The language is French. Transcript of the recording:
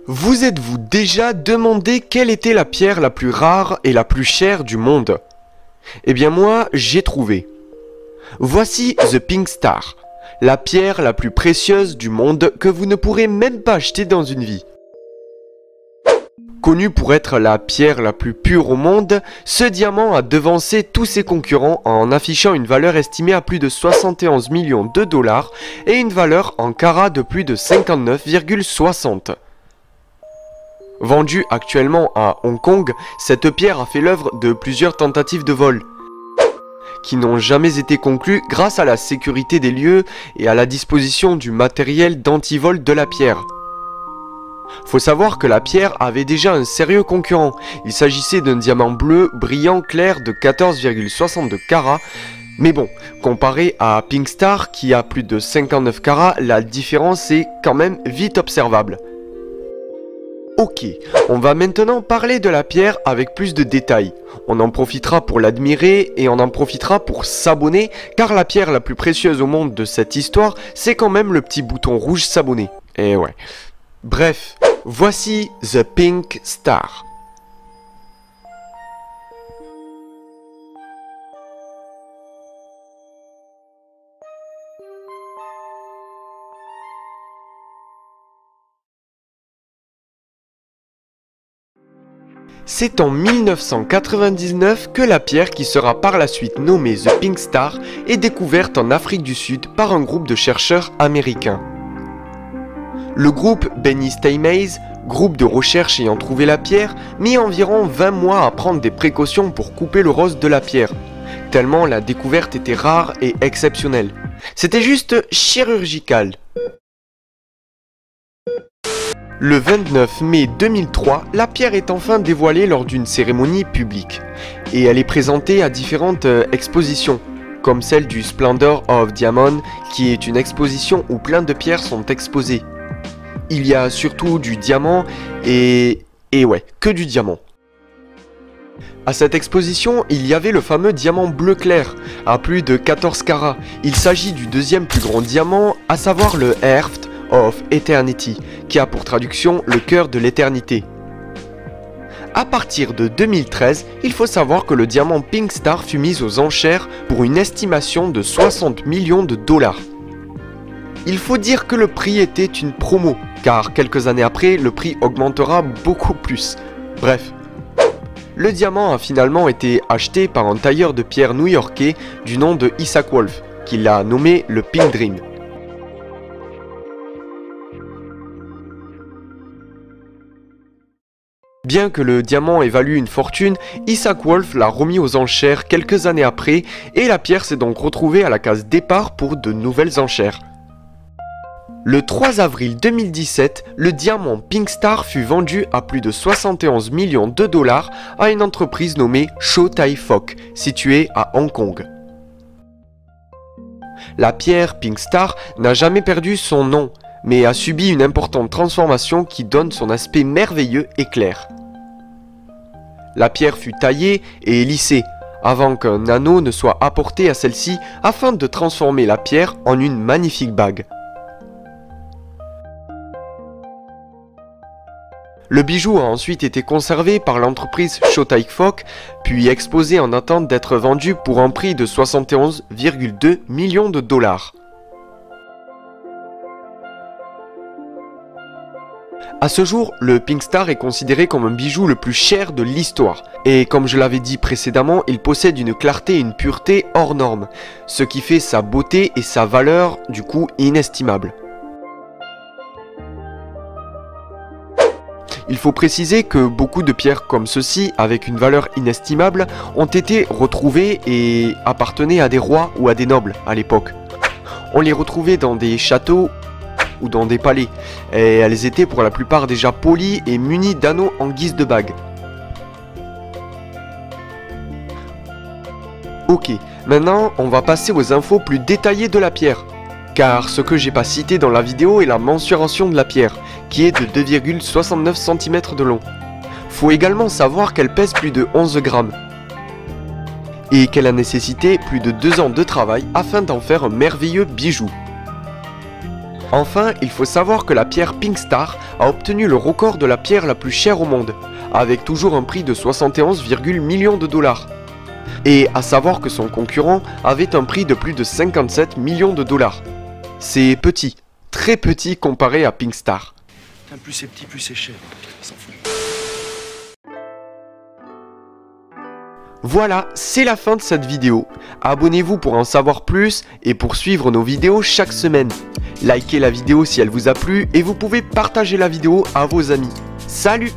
Vous êtes-vous déjà demandé quelle était la pierre la plus rare et la plus chère du monde? Eh bien moi, j'ai trouvé. Voici The Pink Star, la pierre la plus précieuse du monde que vous ne pourrez même pas acheter dans une vie. Connu pour être la pierre la plus pure au monde, ce diamant a devancé tous ses concurrents en affichant une valeur estimée à plus de 71 millions de dollars et une valeur en carats de plus de 59,60. Vendue actuellement à Hong Kong, cette pierre a fait l'œuvre de plusieurs tentatives de vol, qui n'ont jamais été conclues grâce à la sécurité des lieux et à la disposition du matériel d'antivol de la pierre. Faut savoir que la pierre avait déjà un sérieux concurrent. Il s'agissait d'un diamant bleu brillant clair de 14,62 carats. Mais bon, comparé à Pink Star qui a plus de 59 carats, la différence est quand même vite observable. Ok, on va maintenant parler de la pierre avec plus de détails. On en profitera pour l'admirer et on en profitera pour s'abonner, car la pierre la plus précieuse au monde de cette histoire, c'est quand même le petit bouton rouge s'abonner. Et ouais. Bref, voici The Pink Star. C'est en 1999 que la pierre qui sera par la suite nommée The Pink Star est découverte en Afrique du Sud par un groupe de chercheurs américains. Le groupe Benny Steinmetz, groupe de recherche ayant trouvé la pierre, mit environ 20 mois à prendre des précautions pour couper le rose de la pierre, tellement la découverte était rare et exceptionnelle. C'était juste chirurgical. Le 29 mai 2003, la pierre est enfin dévoilée lors d'une cérémonie publique, et elle est présentée à différentes expositions, comme celle du Splendor of Diamond, qui est une exposition où plein de pierres sont exposées. Il y a surtout du diamant et ouais, que du diamant. À cette exposition, il y avait le fameux diamant bleu clair, à plus de 14 carats. Il s'agit du deuxième plus grand diamant, à savoir le Heart of Eternity, qui a pour traduction le cœur de l'éternité. À partir de 2013, il faut savoir que le diamant Pink Star fut mis aux enchères pour une estimation de 60 millions de dollars. Il faut dire que le prix était une promo, car quelques années après, le prix augmentera beaucoup plus. Bref. Le diamant a finalement été acheté par un tailleur de pierre new-yorkais du nom de Isaac Wolf, qui l'a nommé le Pink Dream. Bien que le diamant ait valu une fortune, Isaac Wolf l'a remis aux enchères quelques années après et la pierre s'est donc retrouvée à la case départ pour de nouvelles enchères. Le 3 avril 2017, le diamant Pink Star fut vendu à plus de 71 millions de dollars à une entreprise nommée Chow Tai Fook, située à Hong Kong. La pierre Pink Star n'a jamais perdu son nom, mais a subi une importante transformation qui donne son aspect merveilleux et clair. La pierre fut taillée et lissée, avant qu'un anneau ne soit apporté à celle-ci afin de transformer la pierre en une magnifique bague. Le bijou a ensuite été conservé par l'entreprise Chow Tai Fook, puis exposé en attente d'être vendu pour un prix de 71,2 millions de dollars. A ce jour, le Pink Star est considéré comme un bijou le plus cher de l'histoire. Et comme je l'avais dit précédemment, il possède une clarté et une pureté hors normes, ce qui fait sa beauté et sa valeur du coup inestimables. Il faut préciser que beaucoup de pierres comme ceci, avec une valeur inestimable, ont été retrouvées et appartenaient à des rois ou à des nobles à l'époque. On les retrouvait dans des châteaux ou dans des palais, et elles étaient pour la plupart déjà polies et munies d'anneaux en guise de bagues. Ok, maintenant on va passer aux infos plus détaillées de la pierre. Car ce que j'ai pas cité dans la vidéo est la mensuration de la pierre, qui est de 2,69 cm de long. Faut également savoir qu'elle pèse plus de 11 grammes. Et qu'elle a nécessité plus de 2 ans de travail afin d'en faire un merveilleux bijou. Enfin, il faut savoir que la pierre Pink Star a obtenu le record de la pierre la plus chère au monde, avec toujours un prix de 71,1 millions de dollars. Et à savoir que son concurrent avait un prix de plus de 57 millions de dollars. C'est petit, très petit comparé à Pink Star. Plus c'est petit, plus c'est cher. Il s'en fout. Voilà, c'est la fin de cette vidéo. Abonnez-vous pour en savoir plus et pour suivre nos vidéos chaque semaine. Likez la vidéo si elle vous a plu et vous pouvez partager la vidéo à vos amis. Salut!